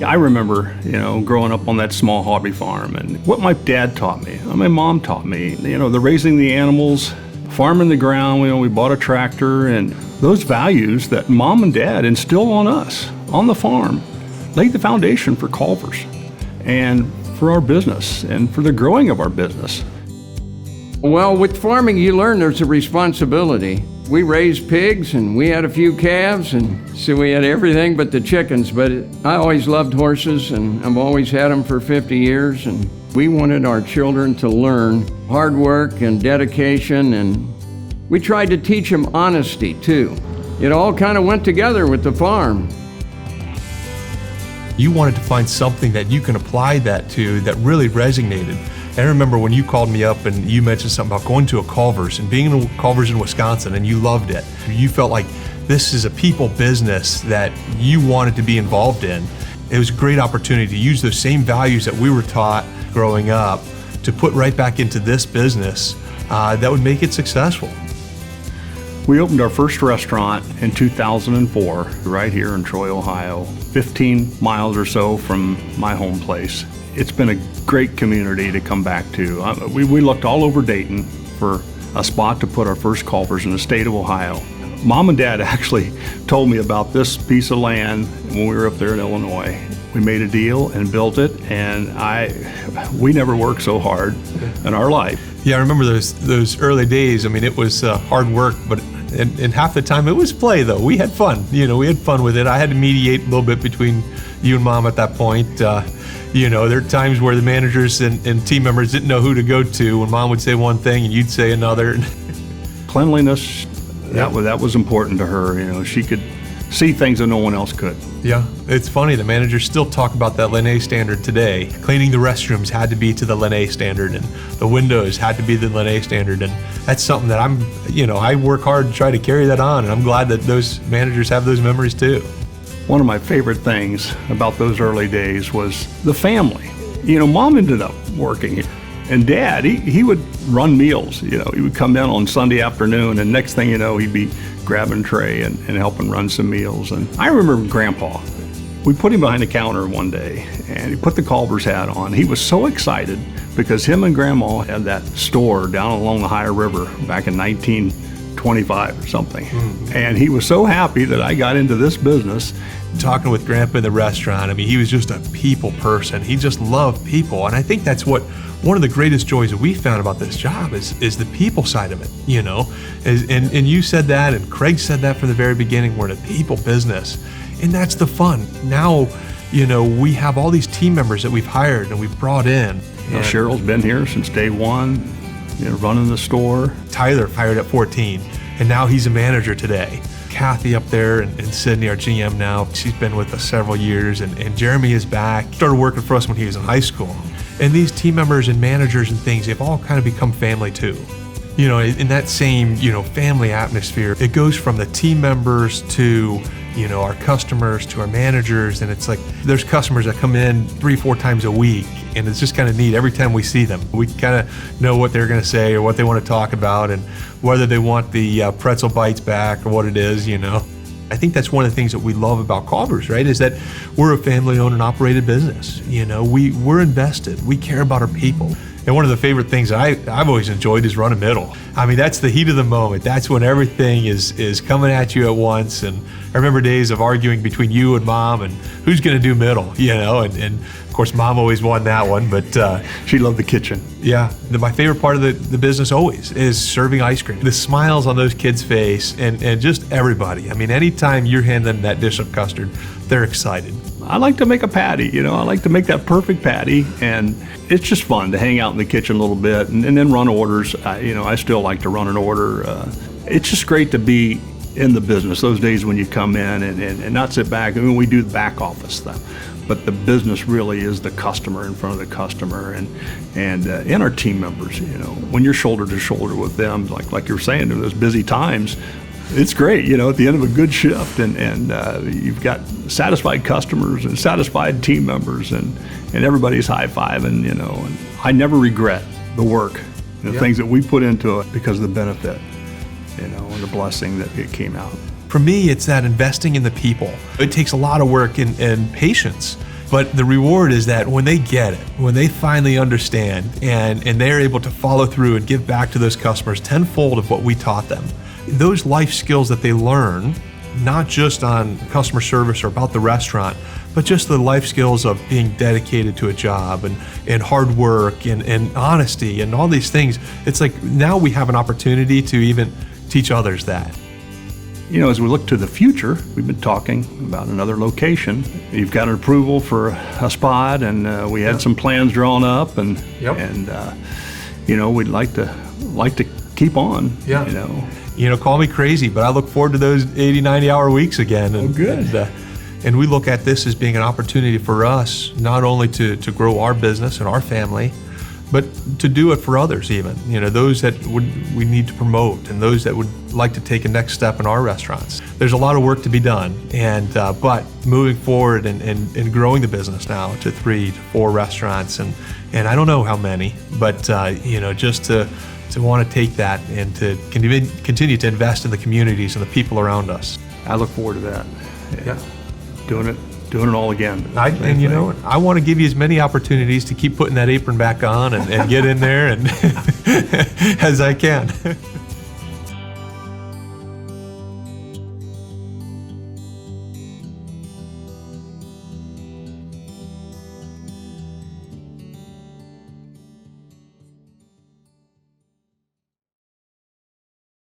I remember, growing up on that small hobby farm and what my dad taught me, my mom taught me, the raising the animals, farming the ground. We bought a tractor, and those values that mom and dad instilled on us on the farm laid the foundation for Culver's and for our business and for the growing of our business. Well, with farming, you learn there's a responsibility. We raised pigs and we had a few calves, and so we had everything but the chickens. But I always loved horses, and I've always had them for 50 years. And we wanted our children to learn hard work and dedication, and we tried to teach them honesty too. It all kind of went together with the farm. You wanted to find something that you can apply that to that really resonated. And I remember when you called me up and you mentioned something about going to a Culver's and being in Culver's in Wisconsin, and you loved it. You felt like this is a people business that you wanted to be involved in. It was a great opportunity to use those same values that we were taught growing up to put right back into this business that would make it successful. We opened our first restaurant in 2004 right here in Troy, Ohio, 15 miles or so from my home place. It's been a great community to come back to. We looked all over Dayton for a spot to put our first Culver's in the state of Ohio. Mom and Dad actually told me about this piece of land when we were up there in Illinois. We made a deal and built it, and we never worked so hard in our life. Yeah, I remember those early days. I mean, it was hard work, but and half the time it was play, though. We had fun. We had fun with it. I had to mediate a little bit between you and Mom at that point. There are times where the managers and team members didn't know who to go to when Mom would say one thing and you'd say another. Cleanliness, that was important to her. She could see things that no one else could. Yeah, it's funny. The managers still talk about that Linné standard today. Cleaning the restrooms had to be to the Linné standard, and the windows had to be the Linné standard. And that's something that I work hard to try to carry that on, and I'm glad that those managers have those memories too. One of my favorite things about those early days was the family. Mom ended up working here, and Dad, he would run meals. He would come in on Sunday afternoon, and next thing you know, he'd be grabbing tray and helping run some meals. And I remember Grandpa. We put him behind the counter one day, and he put the Culver's hat on. He was so excited because him and Grandma had that store down along the Ohio River back in 1925 or something. And he was so happy that I got into this business. Talking with Grandpa in the restaurant, I mean, he was just a people person. He just loved people. And I think that's one of the greatest joys that we found about this job is the people side of it, and you said that, and Craig said that from the very beginning. We're in a people business, and that's the fun. Now, we have all these team members that we've hired and we've brought in. Cheryl's been here since day one, running the store. Tyler hired at 14, and now he's a manager today. Kathy up there and Sydney, our GM now, she's been with us several years, and Jeremy is back. Started working for us when he was in high school. And these team members and managers and things, they've all kind of become family too. In that same, family atmosphere, it goes from the team members to, our customers to our managers. And it's like, there's customers that come in 3-4 times a week, and it's just kind of neat. Every time we see them, we kind of know what they're going to say or what they want to talk about, and whether they want the pretzel bites back or what it is, I think that's one of the things that we love about Culver's, right? Is that we're a family-owned and operated business. We're invested. We care about our people. And one of the favorite things I've always enjoyed is running middle. I mean, that's the heat of the moment. That's when everything is coming at you at once. And I remember days of arguing between you and Mom and who's going to do middle, and of course, Mom always won that one, but she loved the kitchen. Yeah, my favorite part of the business always is serving ice cream. The smiles on those kids' face and just everybody. I mean, anytime you're handing them that dish of custard, they're excited. I like to make a patty, I like to make that perfect patty, and it's just fun to hang out in the kitchen a little bit and then run orders. I still like to run an order. It's just great to be in the business those days when you come in and not sit back. I mean, we do the back office stuff, but the business really is the customer, in front of the customer, and our team members. When you're shoulder to shoulder with them, like you're saying, in those busy times, it's great. At the end of a good shift, and you've got satisfied customers and satisfied team members, and everybody's high-fiving. And I never regret the work, the things that we put into it because of the benefit, and the blessing that it came out. For me, it's that investing in the people. It takes a lot of work and patience. But the reward is that when they get it, when they finally understand and they're able to follow through and give back to those customers tenfold of what we taught them, those life skills that they learn, not just on customer service or about the restaurant, but just the life skills of being dedicated to a job and hard work and honesty and all these things. It's like now we have an opportunity to even teach others that. You know, as we look to the future, we've been talking about another location. You've got an approval for a spot, and we had some plans drawn up, and you know, we'd like to keep on. Yeah. You know, Call me crazy, but I look forward to those 80, 90-hour weeks again. And, good. And we look at this as being an opportunity for us not only to grow our business and our family, but to do it for others even. Those that we need to promote and those that would like to take a next step in our restaurants. There's a lot of work to be done, and but moving forward and growing the business now to 3 to 4 restaurants, and I don't know how many, but just to want to take that and to continue to invest in the communities and the people around us. I look forward to that. Yeah. Doing it all again. I want to give you as many opportunities to keep putting that apron back on and get in there and as I can.